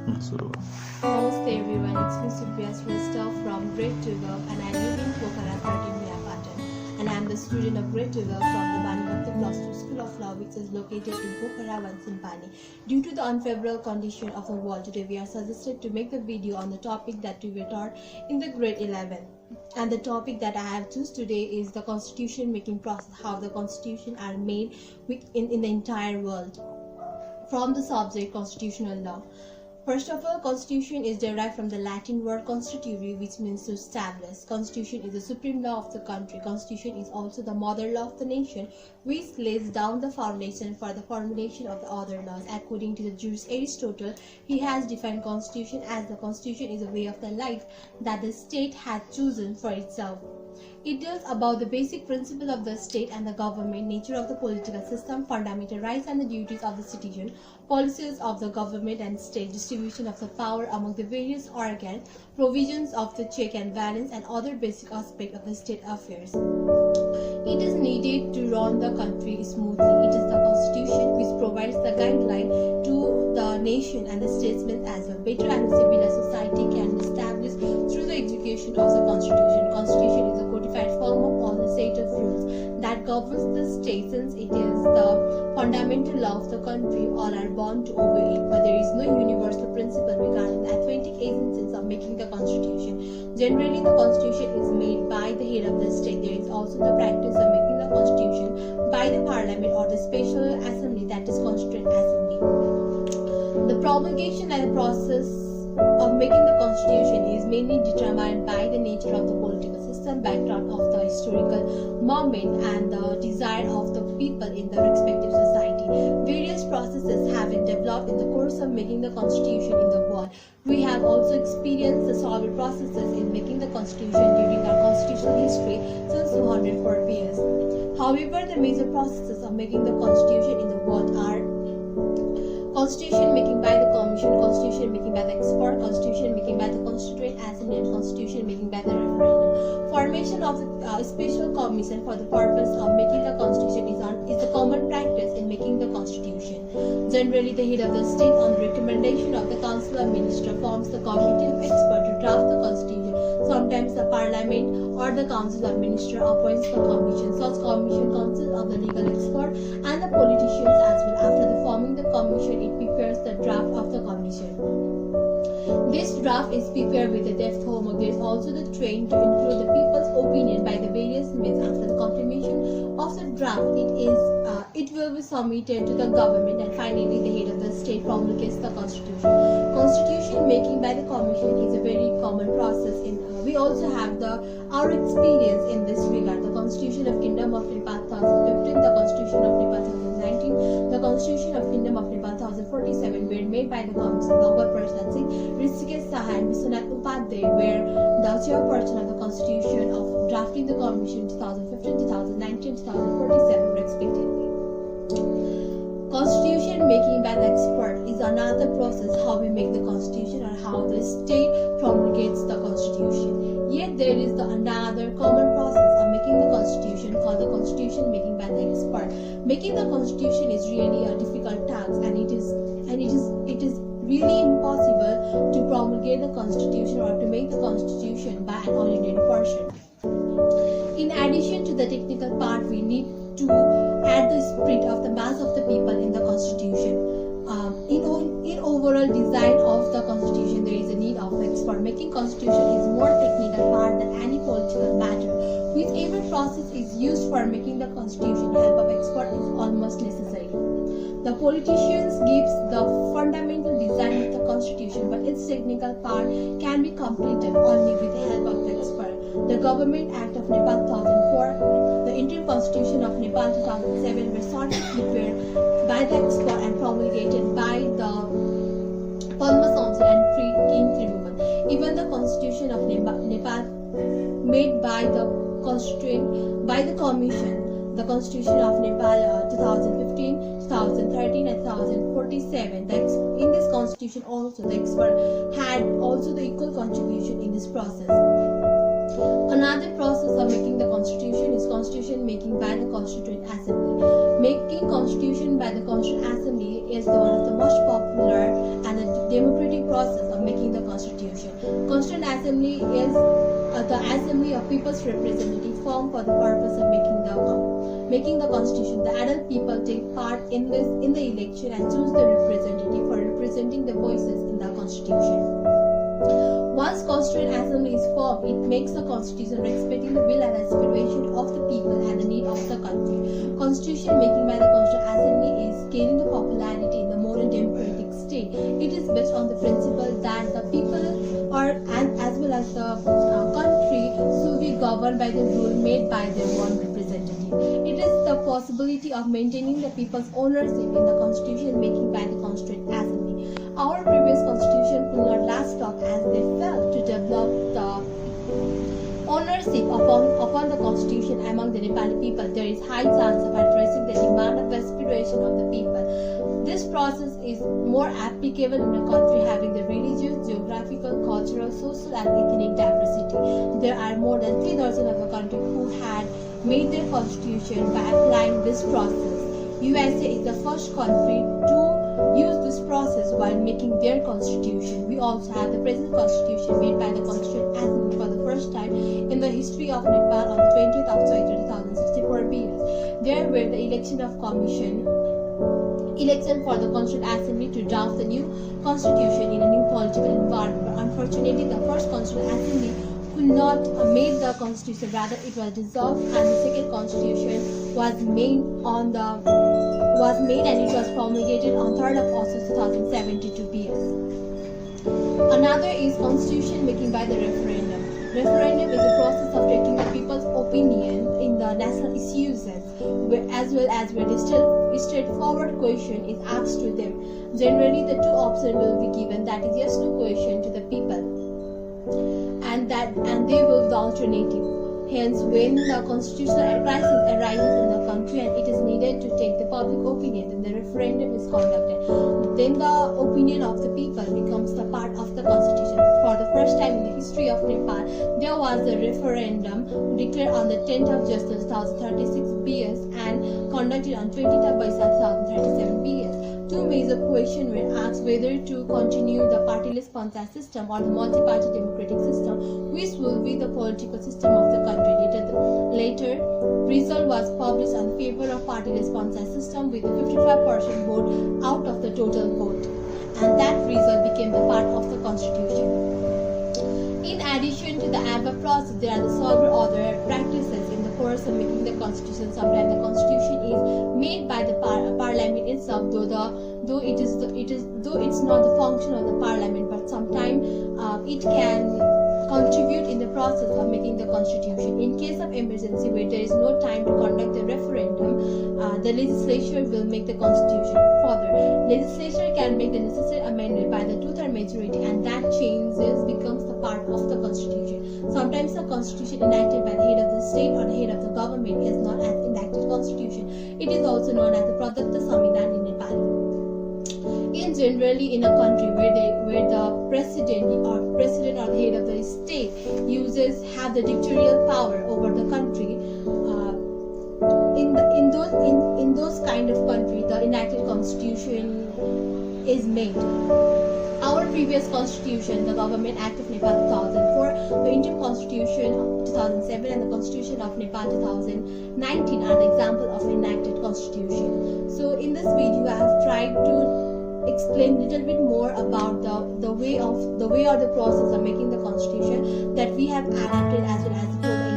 Namaste everyone, it's me Supriya Shrestha from Grade 12 and I live in Pokhara-1 and I am the student of Grade 12 from the Bhanubhakta Class 2 School of Law which is located in Pokhara-1 Simpani. Due to the unfavorable condition of the world, today we are suggested to make the video on the topic that we were taught in the Grade 11. And the topic that I have chosen today is the constitution making process, how the constitution are made in the entire world. From the subject constitutional law. First of all, constitution is derived from the Latin word constituere, which means to establish. Constitution is the supreme law of the country. Constitution is also the mother law of the nation, which lays down the foundation for the formulation of the other laws. According to the jurist Aristotle, he has defined constitution as the constitution is a way of the life that the state has chosen for itself. It deals about the basic principle of the state and the government, nature of the political system, fundamental rights and the duties of the citizen, policies of the government and state, distribution of the power among the various organs, provisions of the check and balance and other basic aspects of the state affairs. It is needed to run the country smoothly. It is the constitution which provides the guideline to the nation and the statesmen as well. Better and civilized society can be established through the execution of the constitution. Constitution is a codified form of all the set of rules that governs the state. Since it is the fundamental law of the country, all are bound to obey it, but there is no universal principle regarding the authentic essence of making the constitution. Generally, the constitution is made by the head of the state. There is also the practice of making the constitution by the parliament or the special assembly, that is constituent assembly. The promulgation and the process of making the constitution is mainly determined by the nature of the political system, background of the historical moment and the desire of the people in the respective society. Various processes have been developed in the course of making the constitution in the world. We have also experienced the several processes in making the constitution during our constitutional history since 204 years. However, the major processes of making the constitution in the world are constitution making by the commission, constitution making by the expert, constitution making by the constituent assembly and constitution making by the referendum. Formation of the special commission for the purpose of making the constitution is the common practice in making the constitution. Generally, the head of the state on the recommendation of the council of ministers forms the committee of experts to draft the constitution. Sometimes the parliament or the council of ministers appoints the commission. Such commission consists of the legal expert and the politicians as well. After the forming the commission, it prepares the draft of the commission. This draft is prepared with a depth homework. There is also the train to include the people's opinion by the various means. After the confirmation of the draft, it will be submitted to the government and finally the head of the state promulgates the constitution. Constitution making by the commission is a very common process. We also have our experience in this regard. The Constitution of Kingdom of Nepal 2015, the Constitution of Nepal 2019, the Constitution of Kingdom of Nepal 2047 were made by the Commission. Bhagwat Prasad Singh, Rishikesh Saha and Vishwanath Upadhyay were the chairperson of the Constitution of drafting the Commission 2015, 2019, 2047 respectively. Constitution making by the expert is another process how we make the constitution or how the state promulgates the constitution. Yet there is another common process of making the constitution called the constitution making by the expert. Making the constitution is really a difficult task and it is really impossible to promulgate the constitution or to make the constitution by an ordinary person. In addition to the technical part, we need to add the spirit of the mass of the people in the constitution. In overall design of the constitution, there is a need of expert. Making constitution is more technical part than any political matter. Whichever process is used for making the constitution, help of expert is almost necessary. The politicians gives the fundamental design of the constitution, but its technical part can be completed only with the help of the expert. The Government Act of Nepal 2004, the Interim Constitution of Nepal 2007 were sorted prepared by the expert and promulgated by the Padma Council and King Tribhuvan. Even the Constitution of Nepal made by the Commission, the Constitution of Nepal 2015, 2013 and 2047. In this constitution also the expert had also the equal contribution in this process. Another process of making the constitution is constitution making by the Constituent Assembly. Making constitution by the Constituent Assembly is one of the most popular and democratic process of making the constitution. Constituent Assembly is the assembly of people's representative formed for the purpose of making the constitution. The adult people take part in the election and choose the representative for representing the voices in the constitution. Once Constituent Assembly is formed, it makes the constitution respecting the will and aspiration of the people and the need of the country. Constitution making by the Constituent Assembly is gaining the popularity in the modern democratic state. It is based on the principle that the people are, and as well as the country, should be governed by the rule made by their one representative. It is the possibility of maintaining the people's ownership in the constitution making by the Constituent Assembly. Our previous constitution could not last long as they failed to develop the ownership upon the constitution among the Nepali people. There is high chance of addressing the demand of aspiration of the people. This process is more applicable in a country having the religious, geographical, cultural, social and ethnic diversity. There are more than 3 dozen of a country who had made their constitution by applying this process. USA is the first country to use this process while making their constitution. We also have the present constitution made by the Constituent Assembly for the first time in the history of Nepal on the 20th of January 2064 BS. There were the election for the Constituent Assembly to draft the new constitution in a new political environment. But unfortunately, the first Constituent Assembly could not make the constitution, rather it was dissolved, and the second constitution was made and it was promulgated on 3rd of August 2072 BS. Another is constitution making by the referendum. Referendum is a process of taking the people's opinion in the national issues as well as where a straightforward question is asked to them. Generally, the two options will be given, that is yes no question to the people, and they will be the alternative. Hence, when the constitutional crisis arises in the country and it is needed to take the public opinion, then the referendum is conducted. Then the opinion of the people becomes the part of the constitution. For the first time in the history of Nepal, there was a referendum declared on the 10th of July 2036 BS and conducted on 20th of Baisakh 2037 BS. Two major questions were asked: whether to continue the partyless panchayat system or the multi-party democratic system, which will be the political system of the country. Later, result was published in favor of partyless panchayat system with a 55% vote out of the total vote, and that result became the part of the constitution. In addition to the above process, there are several other practices in the course of making the constitution. Sometimes the constitution is made by the parliament itself, though it's not the function of the parliament, but sometimes it can contribute in the process of making the constitution. In case of emergency where there is no time to conduct the referendum, the legislature will make the constitution. Further, legislature can make the necessary amendment by the 2/3 majority, and that changes becomes the part of the constitution. Sometimes the constitution enacted by the head of the state or the head of the government is known as enacted constitution. It is also known as the Pradatta Samvidhan in Nepali. Generally, in a country where the president or the head of the state have the dictatorial power over the country, in those kind of country, the enacted constitution is made. Our previous constitution, the Government Act of Nepal 2004, the Indian Constitution of 2007, and the Constitution of Nepal 2019 are the example of enacted constitution. So, in this video, I have tried to explain a little bit more about the way or the process of making the constitution that we have adapted as well as for the